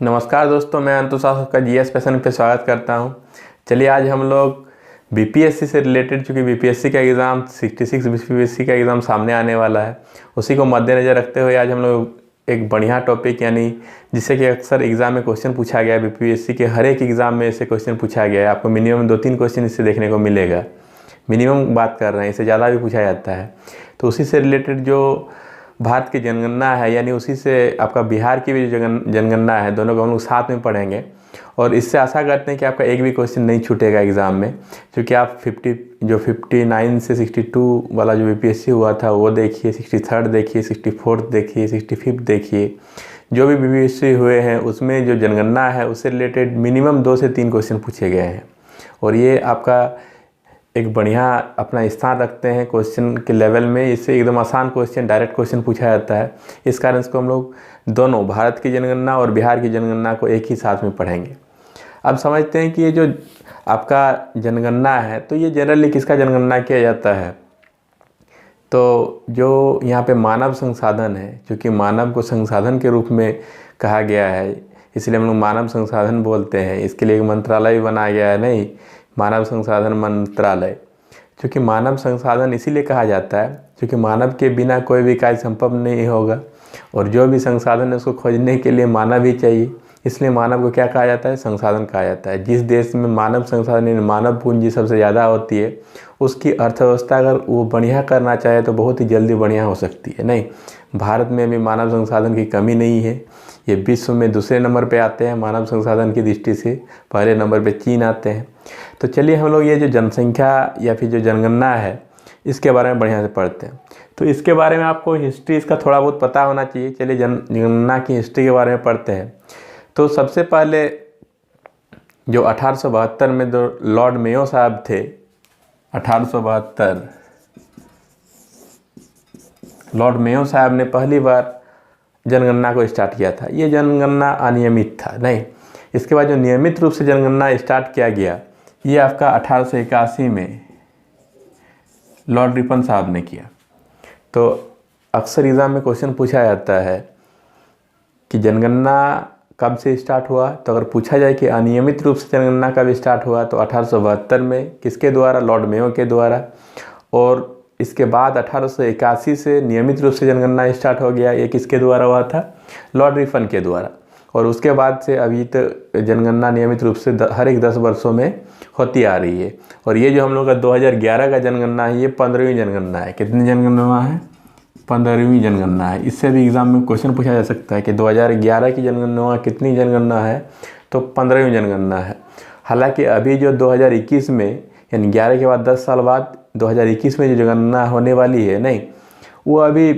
नमस्कार दोस्तों, मैं अंतुष का जीएस पैशन पे स्वागत करता हूं। चलिए आज हम लोग बीपीएससी से रिलेटेड, चूँकि बीपीएससी का एग्ज़ाम 66 बीपीएससी का एग्ज़ाम सामने आने वाला है, उसी को मद्देनज़र रखते हुए आज हम लोग एक बढ़िया टॉपिक, यानी जिससे कि अक्सर एग्ज़ाम में क्वेश्चन पूछा गया है, बीपीएससी के हर एक एग्ज़ाम में ऐसे क्वेश्चन पूछा गया है। आपको मिनिमम 2-3 क्वेश्चन इससे देखने को मिलेगा। मिनिमम बात कर रहे हैं, इससे ज़्यादा भी पूछा जाता है। तो उसी से रिलेटेड जो भारत की जनगणना है, यानी उसी से आपका बिहार की भी जो जनगणना है, दोनों को हम लोग साथ में पढ़ेंगे। और इससे आशा करते हैं कि आपका एक भी क्वेश्चन नहीं छूटेगा एग्ज़ाम में, क्योंकि आप 59 से 62 वाला जो बीपीएससी हुआ था वो देखिए, 63rd देखिए, 64th देखिए, 65th देखिए। जो भी बीपीएससी हुए हैं उसमें जो जनगणना है उससे रिलेटेड मिनिमम 2 से 3 क्वेश्चन पूछे गए हैं। और ये आपका एक बढ़िया अपना स्थान रखते हैं क्वेश्चन के लेवल में। इससे एकदम आसान क्वेश्चन, डायरेक्ट क्वेश्चन पूछा जाता है। इस कारण इसको हम लोग दोनों, भारत की जनगणना और बिहार की जनगणना को एक ही साथ में पढ़ेंगे। अब समझते हैं कि ये जो आपका जनगणना है, तो ये जनरली किसका जनगणना किया जाता है? तो जो यहाँ पे मानव संसाधन है, क्योंकि मानव को संसाधन के रूप में कहा गया है, इसलिए हम लोग मानव संसाधन बोलते हैं। इसके लिए एक मंत्रालय भी बनाया गया है, नहीं, मानव संसाधन मंत्रालय। क्योंकि मानव संसाधन इसीलिए कहा जाता है क्योंकि मानव के बिना कोई भी कार्य संभव नहीं होगा, और जो भी संसाधन है उसको खोजने के लिए मानव ही चाहिए। इसलिए मानव को क्या कहा जाता है? संसाधन कहा जाता है। जिस देश में मानव संसाधन यानी मानव पूंजी सबसे ज़्यादा होती है, उसकी अर्थव्यवस्था अगर वो बढ़िया करना चाहे तो बहुत ही जल्दी बढ़िया हो सकती है। नहीं, भारत में अभी मानव संसाधन की कमी नहीं है। ये विश्व में दूसरे नंबर पे आते हैं मानव संसाधन की दृष्टि से, पहले नंबर पे चीन आते हैं। तो चलिए हम लोग ये जो जनसंख्या या फिर जो जनगणना है, इसके बारे में बढ़िया से पढ़ते हैं। तो इसके बारे में आपको हिस्ट्री इसका थोड़ा बहुत पता होना चाहिए। चलिए जनगणना की हिस्ट्री के बारे में पढ़ते हैं। तो सबसे पहले जो 1872 में जो लॉर्ड मेयो साहब थे, 1872 लॉर्ड मेयो साहब ने पहली बार जनगणना को स्टार्ट किया था। ये जनगणना अनियमित था, नहीं। इसके बाद जो नियमित रूप से जनगणना स्टार्ट किया गया, ये आपका 1881 में लॉर्ड रिपन साहब ने किया। तो अक्सर एग्ज़ाम में क्वेश्चन पूछा जाता है कि जनगणना कब से स्टार्ट हुआ। तो अगर पूछा जाए कि अनियमित रूप से जनगणना कब स्टार्ट हुआ, तो 1872 में किसके द्वारा? लॉर्ड मेयो के द्वारा। और इसके बाद 1881 से नियमित रूप से जनगणना स्टार्ट हो गया। ये किसके द्वारा हुआ था? लॉर्ड रिपन के द्वारा। और उसके बाद से अभी तो जनगणना नियमित रूप से हर एक 10 वर्षों में होती आ रही है। और ये जो हम लोग का 2011 का जनगणना है, ये 15वीं जनगणना है। कितनी जनगणना है? 15वीं जनगणना है। इससे भी एग्ज़ाम में क्वेश्चन पूछा जा सकता है कि 2011 की जनगणना कितनी जनगणना है? तो 15वीं जनगणना है। हालांकि अभी जो 2021 में, यानी 11 के बाद 10 साल बाद 2021 में जो जनगणना होने वाली है, नहीं, वो अभी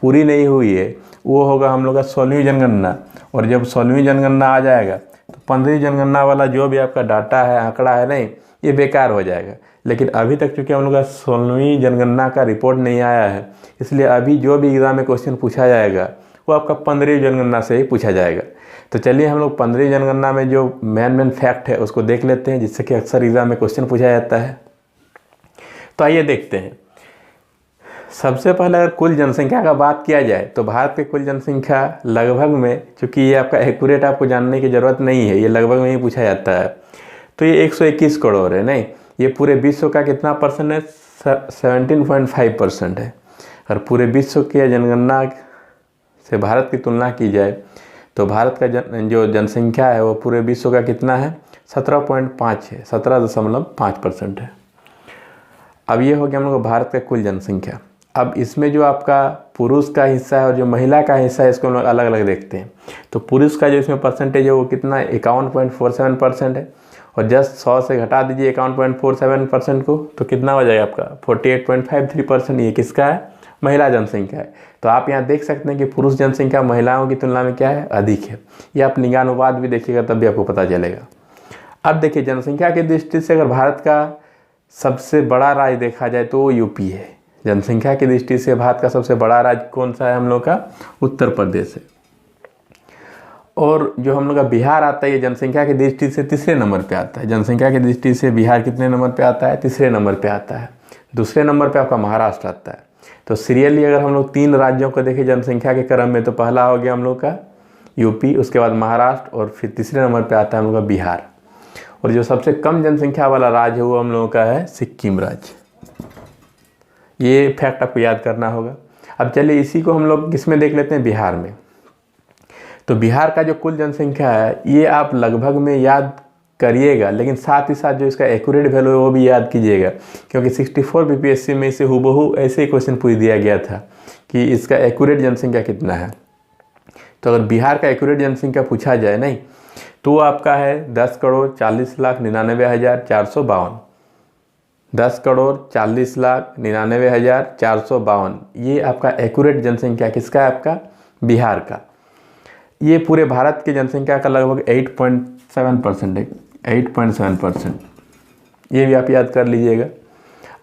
पूरी नहीं हुई है। वो होगा हम लोग का 16वीं जनगणना। और जब 16वीं जनगणना आ जाएगा तो 15वीं जनगणना वाला जो भी आपका डाटा है, आंकड़ा है, नहीं, ये बेकार हो जाएगा। लेकिन अभी तक चूँकि हम लोग का 16वीं जनगणना का रिपोर्ट नहीं आया है, इसलिए अभी जो भी एग्ज़ाम में क्वेश्चन पूछा जाएगा वो आपका 15वीं जनगणना से ही पूछा जाएगा। तो चलिए हम लोग 15वीं जनगणना में जो मेन फैक्ट है उसको देख लेते हैं, जिससे कि अक्सर एग्ज़ाम में क्वेश्चन पूछा जाता है। तो आइए देखते हैं। सबसे पहले अगर कुल जनसंख्या का बात किया जाए, तो भारत की कुल जनसंख्या लगभग में, चूँकि ये आपका एक्यूरेट आपको जानने की ज़रूरत नहीं है, ये लगभग में ही पूछा जाता है, तो ये 121 करोड़ है। नहीं, ये पूरे विश्व का कितना परसेंट है? 17.5% है। अगर पूरे विश्व की जनगणना से भारत की तुलना की जाए तो भारत का जो जनसंख्या है वो पूरे विश्व का कितना है? 17.5 है, 17.5% है। अब ये हो गया हम लोग भारत का कुल जनसंख्या। अब इसमें जो आपका पुरुष का हिस्सा है और जो महिला का हिस्सा है, इसको हम लोग अलग अलग देखते हैं। तो पुरुष का जो इसमें परसेंटेज है वो कितना है? 51.47% है। और जस्ट 100 से घटा दीजिए 51.47% को, तो कितना हो जाएगा आपका? 48.53%। ये किसका है? महिला जनसंख्या है। तो आप यहाँ देख सकते हैं कि पुरुष जनसंख्या महिलाओं की तुलना में क्या है? अधिक है। ये आप लिंगानुपात भी देखिएगा तब भी आपको पता चलेगा। अब देखिए, जनसंख्या की दृष्टि से अगर भारत का सबसे बड़ा राज्य देखा जाए तो वो यूपी है। जनसंख्या की दृष्टि से भारत का सबसे बड़ा राज्य कौन सा है? हम लोग का उत्तर प्रदेश है। और जो हम लोग का बिहार आता है, ये जनसंख्या की दृष्टि से तीसरे नंबर पे आता है। जनसंख्या की दृष्टि से बिहार कितने नंबर पे आता है? तीसरे नंबर पे आता है। दूसरे नंबर पे आपका महाराष्ट्र आता है। तो सीरियली अगर हम लोग 3 राज्यों को देखें जनसंख्या के क्रम में, तो पहला हो गया हम लोग का यूपी, उसके बाद महाराष्ट्र और फिर तीसरे नंबर पे आता है हम लोग का बिहार। और जो सबसे कम जनसंख्या वाला राज्य है वो हम लोगों का है सिक्किम राज्य। ये फैक्ट आपको याद करना होगा। अब चलिए इसी को हम लोग किस में देख लेते हैं, बिहार में। तो बिहार का जो कुल जनसंख्या है ये आप लगभग में याद करिएगा, लेकिन साथ ही साथ जो इसका एक्यूरेट वैल्यू है वो भी याद कीजिएगा, क्योंकि 64 बीपीएससी में इसे हूबहू ऐसे ही क्वेश्चन पूछ दिया गया था कि इसका एक्यूरेट जनसंख्या कितना है। तो अगर बिहार का एक्यूरेट जनसंख्या पूछा जाए नहीं तो आपका है 10,40,99,452। 10,40,99,452 ये आपका एक्यूरेट जनसंख्या किसका है, आपका बिहार का। ये पूरे भारत की जनसंख्या का लगभग 8.7% है, 8.7%। ये भी आप याद कर लीजिएगा।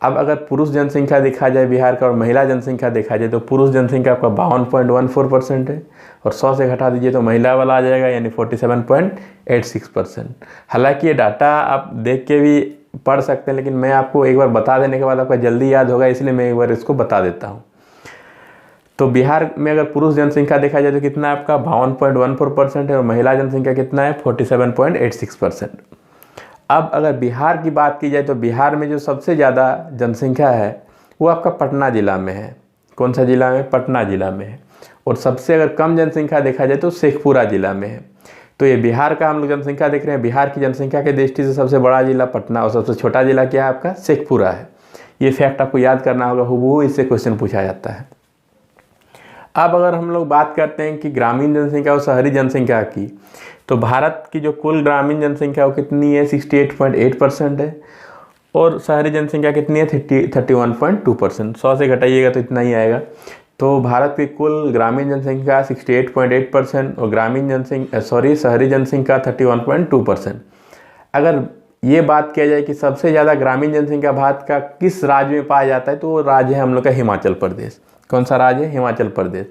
अब अगर पुरुष जनसंख्या देखा जाए बिहार का और महिला जनसंख्या देखा जाए तो पुरुष जनसंख्या आपका 52.14% है और 100 से घटा दीजिए तो महिला वाला आ जाएगा यानी 47.86%। हालांकि ये डाटा आप देख के भी पढ़ सकते हैं, लेकिन मैं आपको एक बार बता देने के बाद आपका जल्दी याद होगा, इसलिए मैं एक बार इसको बता देता हूँ। तो बिहार में अगर पुरुष जनसंख्या देखा जाए तो कितना है आपका 52.14% है और महिला जनसंख्या कितना है 47.86%। अब अगर बिहार की बात की जाए तो बिहार में जो सबसे ज़्यादा जनसंख्या है वो आपका पटना ज़िला में है। कौन सा ज़िला में, पटना ज़िला में है। और सबसे अगर कम जनसंख्या देखा जाए तो शेखपुरा ज़िला में है। तो ये बिहार का हम लोग जनसंख्या देख रहे हैं, बिहार की जनसंख्या के दृष्टि से सबसे बड़ा ज़िला पटना और सबसे छोटा ज़िला क्या है आपका शेखपुरा है। ये फैक्ट आपको याद करना होगा, हूबहू इससे क्वेश्चन पूछा जाता है। अब अगर हम लोग बात करते हैं कि ग्रामीण जनसंख्या और शहरी जनसंख्या की, तो भारत की जो कुल ग्रामीण जनसंख्या वो कितनी है 68.8% है और शहरी जनसंख्या कितनी है 31.2%। 100 से घटाइएगा तो इतना ही आएगा। तो भारत की कुल ग्रामीण जनसंख्या 68.8% और शहरी जनसंख्या 31.2%। अगर ये बात किया जाए कि सबसे ज़्यादा ग्रामीण जनसंख्या भारत का किस राज्य में पाया जाता है तो वो राज्य है हम लोग का हिमाचल प्रदेश। कौन सा राज्य है, हिमाचल प्रदेश।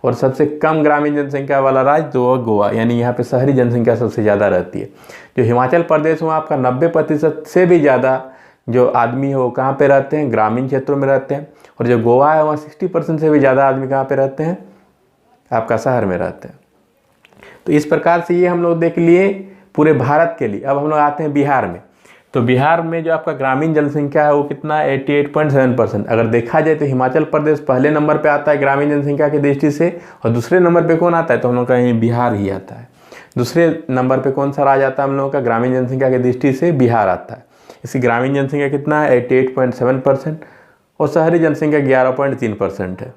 और सबसे कम ग्रामीण जनसंख्या वाला राज्य तो गोवा, यानी यहाँ पे शहरी जनसंख्या सबसे ज़्यादा रहती है। जो हिमाचल प्रदेश वहाँ आपका 90% से भी ज़्यादा जो आदमी है वो कहाँ पे रहते हैं, ग्रामीण क्षेत्रों में रहते हैं। और जो गोवा है वहाँ 60% से भी ज़्यादा आदमी कहाँ पे रहते हैं, आपका शहर में रहते हैं। तो इस प्रकार से ये हम लोग देख लिए पूरे भारत के लिए। अब हम लोग आते हैं बिहार में। तो बिहार में जो आपका ग्रामीण जनसंख्या है वो कितना 88.7%। अगर देखा जाए तो हिमाचल प्रदेश पहले नंबर पे आता है ग्रामीण जनसंख्या की दृष्टि से और दूसरे नंबर पे कौन आता है, तो हम लोग का यहीं बिहार ही आता है। दूसरे नंबर पे कौन सा राज्य आता है हम लोगों का ग्रामीण जनसंख्या की दृष्टि से, बिहार आता है। इसकी ग्रामीण जनसंख्या कितना है 88.7% और शहरी जनसंख्या 11.3% है।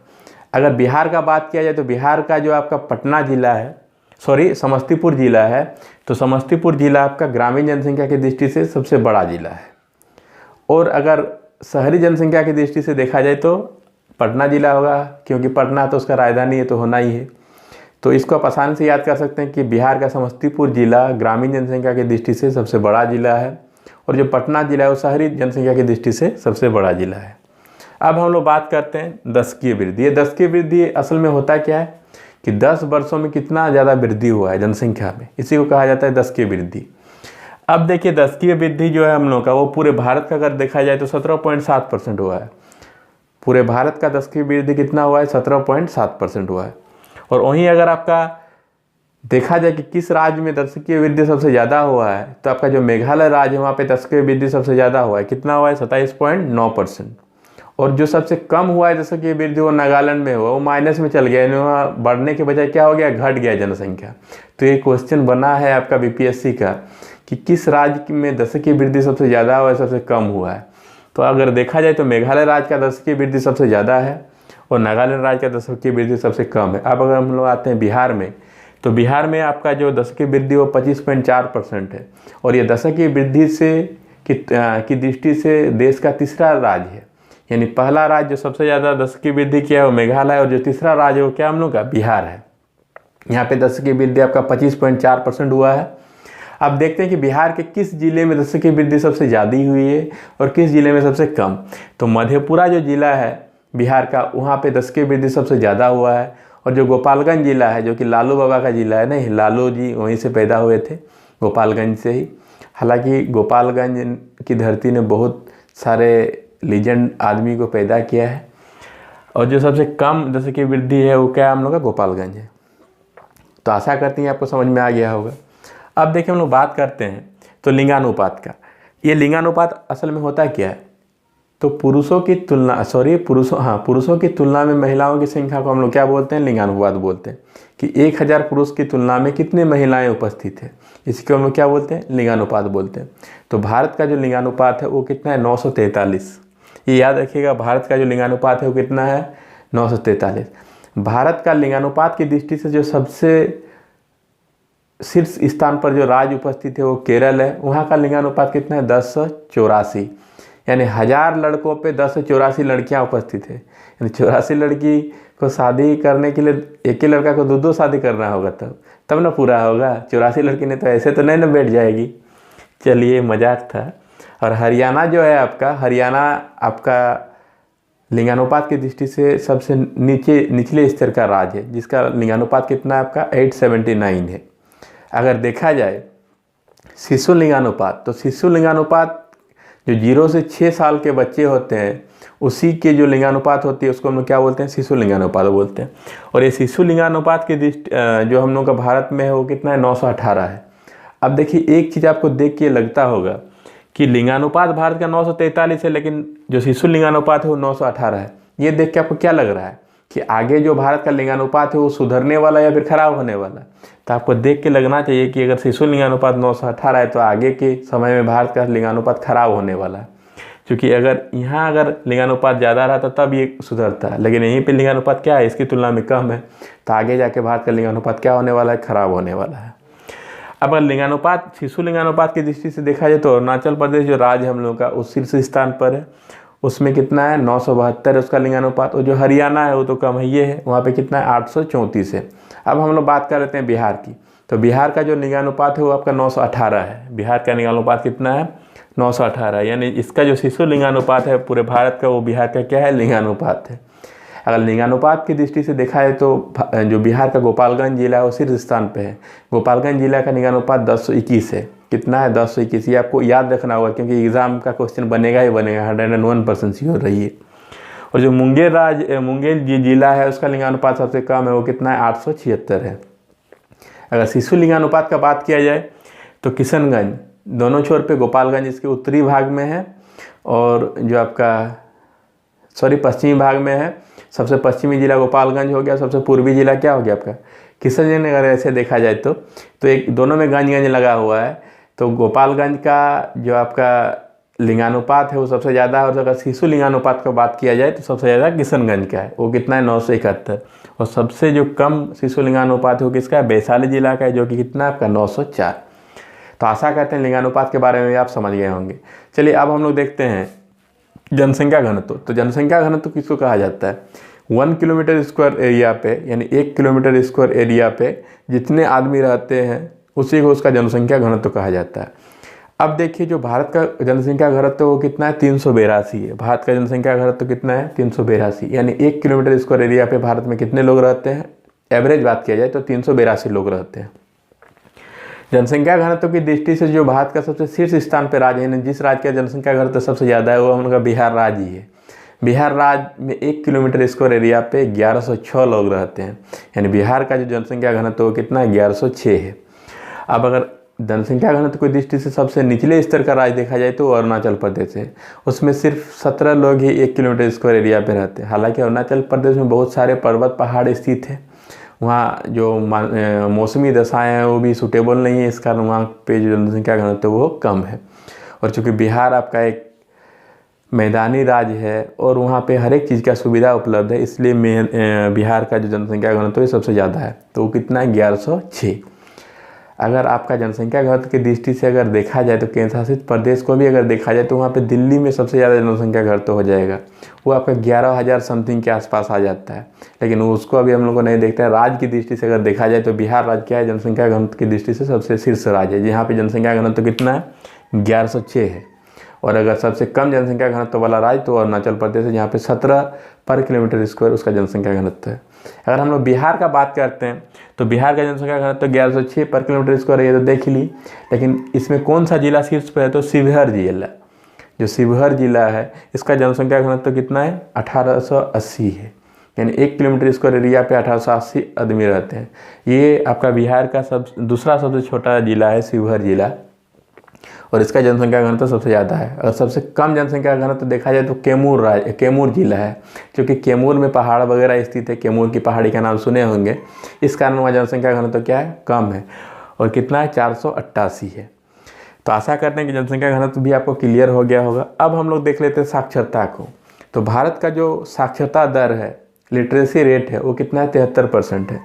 अगर बिहार का बात किया जाए तो बिहार का जो आपका पटना जिला है, समस्तीपुर जिला है, तो समस्तीपुर जिला आपका ग्रामीण जनसंख्या की दृष्टि से सबसे बड़ा जिला है। और अगर शहरी जनसंख्या की दृष्टि से देखा जाए तो पटना जिला होगा, क्योंकि पटना तो उसका राजधानी है तो होना ही है। तो इसको आप आसानी से याद कर सकते हैं कि बिहार का समस्तीपुर जिला ग्रामीण जनसंख्या की दृष्टि से सबसे बड़ा जिला है और जो पटना जिला है वो शहरी जनसंख्या की दृष्टि से सबसे बड़ा जिला है। अब हम लोग बात करते हैं दशकीय वृद्धि। ये दशकीय वृद्धि असल में होता क्या है कि 10 वर्षों में कितना ज़्यादा वृद्धि हुआ है जनसंख्या में, इसी को कहा जाता है दशकीय वृद्धि। अब देखिए दशकीय वृद्धि जो है हम लोग का वो पूरे भारत का अगर देखा जाए तो 17.7% हुआ है। पूरे भारत का दशकीय वृद्धि कितना हुआ है 17.7% हुआ है। और वहीं अगर आपका देखा जाए कि किस राज्य में दशकीय वृद्धि सबसे ज़्यादा हुआ है तो आपका जो मेघालय राज्य है वहाँ पे दशकीय वृद्धि सबसे ज़्यादा हुआ है। कितना हुआ है 27.9%। और जो सबसे कम हुआ है जैसे कि वृद्धि वो नागालैंड में हुआ, वो माइनस में चल गया, यानी वहाँ बढ़ने के बजाय क्या हो गया, घट गया जनसंख्या। तो ये क्वेश्चन बना है आपका बीपीएससी का कि किस राज्य में दशकीय वृद्धि सबसे ज़्यादा हुआ है, सबसे कम हुआ है। तो अगर देखा जाए तो मेघालय राज्य का दशकीय वृद्धि सबसे ज़्यादा है और नागालैंड राज्य का दशकीय वृद्धि सबसे कम है। अब अगर हम लोग आते हैं बिहार में, तो बिहार में आपका जो दशकीय वृद्धि वो 25.4% है और ये दशकीय वृद्धि से की दृष्टि से देश का तीसरा राज्य है। यानी पहला राज्य जो सबसे ज़्यादा दशकीय वृद्धि किया है वो मेघालय और जो तीसरा राज्य है वो क्या हम लोग का बिहार है। यहाँ पे दशकीय वृद्धि आपका 25.4% हुआ है। अब देखते हैं कि बिहार के किस जिले में दशकीय वृद्धि सबसे ज़्यादा हुई है और किस जिले में सबसे कम। तो मधेपुरा जो जिला है बिहार का, वहाँ पे दशकीय वृद्धि सबसे ज़्यादा हुआ है। और जो गोपालगंज जिला है जो कि लालू बाबा का जिला है, नहीं लालू जी वहीं से पैदा हुए थे, गोपालगंज से ही। हालांकि गोपालगंज की धरती ने बहुत सारे लीजेंड आदमी को पैदा किया है। और जो सबसे कम दशकीय वृद्धि है वो क्या हम लोग का गोपालगंज है। तो आशा करती हैं आपको समझ में आ गया होगा। अब देखिए हम लोग बात करते हैं तो लिंगानुपात का। ये लिंगानुपात असल में होता क्या है, तो पुरुषों की तुलना में महिलाओं की संख्या को हम लोग क्या बोलते हैं, लिंगानुपात बोलते हैं। कि 1000 पुरुष की तुलना में कितनी महिलाएं उपस्थित है, इसको हम लोग क्या बोलते हैं, लिंगानुपात बोलते हैं। तो भारत का जो लिंगानुपात है वो कितना है, 943। ये याद रखिएगा, भारत का जो लिंगानुपात है वो कितना है, 943। भारत का लिंगानुपात की दृष्टि से जो सबसे शीर्ष स्थान पर जो राज्य उपस्थित है वो केरल है। वहाँ का लिंगानुपात कितना है, 1084। यानी 1000 लड़कों पे 1084 लड़कियां उपस्थित है। यानी 84 लड़की को शादी करने के लिए एक ही लड़का को दो शादी करना होगा, तब ना पूरा होगा। 84 लड़की ने तो ऐसे तो नहीं ना बैठ जाएगी। चलिए मजाक था। और हरियाणा जो है आपका, हरियाणा आपका लिंगानुपात की दृष्टि से सबसे निचले स्तर का राज्य है, जिसका लिंगानुपात कितना है आपका, 879 है। अगर देखा जाए शिशु लिंगानुपात, तो शिशु लिंगानुपात जो 0 से 6 साल के बच्चे होते हैं उसी के जो लिंगानुपात होती है उसको हम लोग क्या बोलते हैं, शिशु लिंगानुपात बोलते हैं। और ये शिशु लिंगानुपात की दृष्टि जो हम लोग का भारत में है वो कितना है, 918 है। अब देखिए एक चीज़ आपको देख के लगता होगा कि लिंगानुपात भारत का 943 है, लेकिन जो शिशु लिंगानुपात है वो 918 है। ये देख के आपको क्या लग रहा है कि आगे जो भारत का लिंगानुपात है वो सुधरने वाला या फिर खराब होने वाला। तो आपको देख के लगना चाहिए कि अगर शिशु लिंगानुपात 918 है तो आगे के समय में भारत का लिंगानुपात खराब होने वाला है। क्योंकि अगर लिंगानुपात ज़्यादा रहा तो तब ये सुधरता है, लेकिन यहीं पे लिंगानुपात क्या है, इसकी तुलना में कम है, तो आगे जाके भारत का लिंगानुपात क्या होने वाला है, खराब होने वाला है। अब अगर लिंगानुपात शिशु लिंगानुपात की दृष्टि से देखा जाए तो अरुणाचल प्रदेश जो राज्य हम लोग का उस शीर्ष स्थान पर है, उसमें कितना है, 972 है उसका लिंगानुपात। और जो हरियाणा है वो तो कम है, ये है, वहाँ पे कितना है, 834 है। अब हम लोग बात कर लेते हैं बिहार की। तो बिहार का जो लिंगानुपात है वो आपका 918 है। बिहार का लिंगानुपात कितना है, 918। यानी इसका जो शिशु लिंगानुपात है पूरे भारत का, वो बिहार का क्या है, लिंगानुपात है। अगर लिंगानुपात की दृष्टि से देखा जाए तो जो बिहार का गोपालगंज जिला है वो शीर्ष स्थान पे है। गोपालगंज जिला का लिंगानुपात 1021 है। कितना है, 1021। ये आपको याद रखना होगा क्योंकि एग्जाम का क्वेश्चन बनेगा ही बनेगा, 101% श्योर रहिए। और जो मुंगेर जिला है उसका लिंगानुपात सबसे कम है, वो कितना है, 876 है। अगर शिशु लिंगानुपात का बात किया जाए तो किशनगंज दोनों छोर पे, गोपालगंज इसके उत्तरी भाग में है और जो आपका पश्चिमी भाग में है। सबसे पश्चिमी जिला गोपालगंज हो गया, सबसे पूर्वी जिला क्या हो गया आपका, किशनगंज। अगर ऐसे देखा जाए तो एक दोनों में गंज लगा हुआ है। तो गोपालगंज का जो आपका लिंगानुपात है वो सबसे ज़्यादा है। और अगर शिशु लिंगानुपात का बात किया जाए तो सबसे ज़्यादा किशनगंज का है, वो कितना है, 971। और सबसे जो कम शिशु लिंगानुपात है वो किसका है, वैशाली जिला का है, जो कि कितना है आपका, 904। तो आशा करते हैं लिंगानुपात के बारे में आप समझ गए होंगे। चलिए अब हम लोग देखते हैं जनसंख्या घनत्व। तो जनसंख्या घनत्व किसको कहा जाता है, 1 किलोमीटर स्क्वायर एरिया पे, यानी 1 किलोमीटर स्क्वायर एरिया पे जितने आदमी रहते हैं उसी को उसका जनसंख्या घनत्व कहा जाता है। अब देखिए जो भारत का जनसंख्या घनत्व वो कितना है, 382 है। भारत का जनसंख्या घनत्व कितना है, 382। यानी 1 किलोमीटर स्क्वायर एरिया पे भारत में कितने लोग रहते हैं, एवरेज बात किया जाए तो 382 लोग रहते हैं। जनसंख्या घनत्व की दृष्टि से जो भारत का सबसे शीर्ष स्थान पर राज्य है, जिस राज्य का जनसंख्या घनत्व सबसे ज़्यादा है वो हम लोग का बिहार राज्य ही है। बिहार राज्य में 1 किलोमीटर स्क्वायर एरिया पे 1106 लोग रहते हैं। यानी बिहार का जो जनसंख्या घनत्व वो कितना है, 1106 है। अब अगर जनसंख्या घनत्व की दृष्टि से सबसे निचले स्तर का राज्य देखा जाए तो अरुणाचल प्रदेश है। उसमें सिर्फ 17 लोग ही 1 किलोमीटर स्क्वायर एरिया पे रहते हैं। हालांकि अरुणाचल प्रदेश में बहुत सारे पर्वत पहाड़ स्थित है, वहाँ जो मौसमी दशाएँ हैं वो भी सूटेबल नहीं है, इस कारण वहाँ पे जो जनसंख्या घनत्व वो कम है। और चूँकि बिहार आपका एक मैदानी राज्य है और वहाँ पे हर एक चीज़ का सुविधा उपलब्ध है, इसलिए बिहार का जो जनसंख्या घनत्व है सबसे ज़्यादा है। तो वो कितना है, 1106। अगर आपका जनसंख्या घनत्व की दृष्टि से अगर देखा जाए तो केंद्र शासित प्रदेश को भी अगर देखा जाए तो वहाँ पे दिल्ली में सबसे ज़्यादा जनसंख्या घनत्व हो जाएगा, वो आपका 11,000 समथिंग के आसपास आ जाता है। लेकिन उसको अभी हम लोग को नहीं देखते हैं। राज्य की दृष्टि से अगर देखा जाए तो बिहार राज्य क्या है, जनसंख्या घनत्व की दृष्टि से सबसे शीर्ष राज्य है, जहाँ पे जनसंख्या घनत्व कितना है, 1106 है। और अगर सबसे कम जनसंख्या घनत्व वाला राज्य तो अरुणाचल प्रदेश है, जहाँ पे 17 पर किलोमीटर स्क्वायर उसका जनसंख्या घनत्व है। अगर हम लोग बिहार का बात करते हैं तो बिहार का जनसंख्या घनत्व 1106 पर किलोमीटर स्क्वायर है, ये तो देख ली। लेकिन इसमें कौन सा जिला शीर्ष पर है, तो शिवहर जिला। जो शिवहर जिला है इसका जनसंख्या घनत्व कितना है, 1880 है। यानी 1 किलोमीटर स्क्वायर एरिया पे 1880 आदमी रहते हैं। ये आपका बिहार का दूसरा सबसे छोटा ज़िला है शिवहर ज़िला, और इसका जनसंख्या घनत्व सबसे ज़्यादा है। अगर सबसे कम जनसंख्या घनत्व देखा जाए तो कैमूर जिला है, क्योंकि कैमूर में पहाड़ वगैरह स्थित है। कैमूर की पहाड़ी का नाम सुने होंगे, इस कारण वहाँ जनसंख्या घनत्व क्या है, कम है। और कितना है, 488 है। तो आशा करते हैं कि जनसंख्या घनत्व भी आपको क्लियर हो गया होगा। अब हम लोग देख लेते हैं साक्षरता को। तो भारत का जो साक्षरता दर है, लिटरेसी रेट है, वो कितना है, 73% है।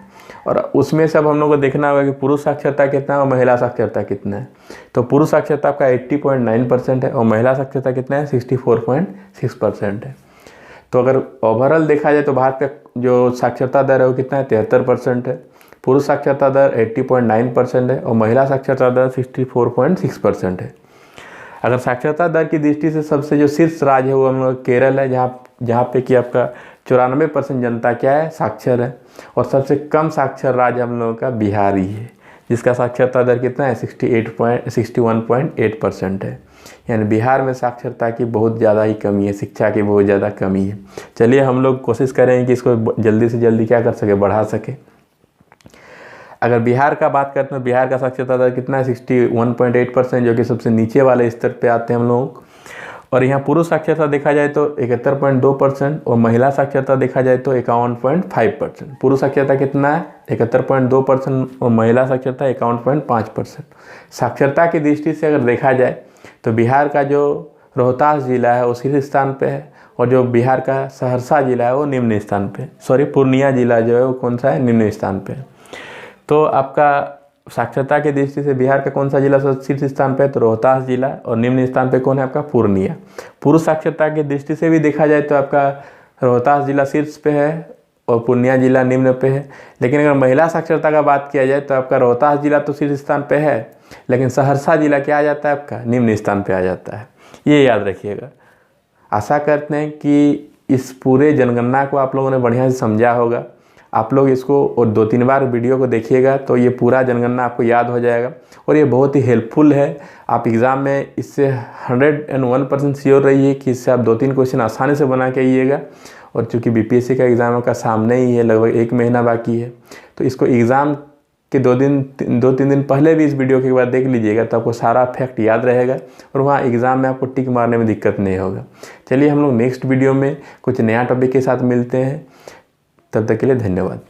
और उसमें से अब हम लोग को देखना होगा कि पुरुष साक्षरता कितना है और महिला साक्षरता कितना है। तो पुरुष साक्षरता आपका 80.9% है और महिला साक्षरता कितना है, 64.6% है। तो अगर ओवरऑल देखा जाए तो भारत का जो साक्षरता दर है वो कितना है, 73% है। पुरुष साक्षरता दर 80.9% है और महिला साक्षरता दर 64.6% है। अगर साक्षरता दर की दृष्टि से सबसे जो शीर्ष राज्य है वो हम लोग केरल है, जहाँ पे कि आपका 94% जनता क्या है, साक्षर है। और सबसे कम साक्षर राज्य हम लोगों का बिहार ही है, जिसका साक्षरता दर कितना है, 61.8% है। यानी बिहार में साक्षरता की बहुत ज़्यादा ही कमी है, शिक्षा की बहुत ज़्यादा कमी है। चलिए हम लोग कोशिश करें कि इसको जल्दी से जल्दी क्या कर सके, बढ़ा सके। अगर बिहार का बात करते हैं, बिहार का साक्षरता दर कितना है, 61.8%, जो कि सबसे नीचे वाले स्तर पे आते हैं हम लोग। और यहाँ पुरुष साक्षरता देखा जाए तो 71.2% और महिला साक्षरता देखा जाए तो 51.5%। पुरुष साक्षरता कितना है, 71.2% और महिला साक्षरता 51.5%। साक्षरता की दृष्टि से अगर देखा जाए तो बिहार का जो रोहतास जिला है वो शीर्ष स्थान पे है, और जो बिहार का सहरसा जिला है वो निम्न स्थान पे, पूर्णिया जिला जो है वो कौन सा है, निम्न स्थान पे। तो आपका साक्षरता की दृष्टि से बिहार का कौन सा जिला शीर्ष स्थान पे है, तो रोहतास जिला, और निम्न स्थान पे कौन है, आपका पूर्णिया। पुरुष साक्षरता की दृष्टि से भी देखा जाए तो आपका रोहतास जिला शीर्ष पे है और पूर्णिया जिला निम्न पे है। लेकिन अगर महिला साक्षरता का बात किया जाए तो आपका रोहतास जिला तो शीर्ष स्थान पे है, लेकिन सहरसा जिला क्या आ जाता है, आपका निम्न स्थान पे आ जाता है। ये याद रखिएगा। आशा करते हैं कि इस पूरे जनगणना को आप लोगों ने बढ़िया से समझा होगा। आप लोग इसको और 2-3 बार वीडियो को देखिएगा तो ये पूरा जनगणना आपको याद हो जाएगा, और ये बहुत ही हेल्पफुल है। आप एग्ज़ाम में इससे 101% श्योर रहिए कि इससे आप 2-3 क्वेश्चन आसानी से बना के आइएगा। और चूँकि बीपीएससी का एग्ज़ाम का सामने ही है, लगभग 1 महीना बाकी है, तो इसको एग्ज़ाम के 2-3 दिन पहले भी इस वीडियो के बाद देख लीजिएगा, तो आपको सारा फैक्ट याद रहेगा और वहाँ एग्ज़ाम में आपको टिक मारने में दिक्कत नहीं होगा। चलिए हम लोग नेक्स्ट वीडियो में कुछ नया टॉपिक के साथ मिलते हैं। तब तक के लिए धन्यवाद।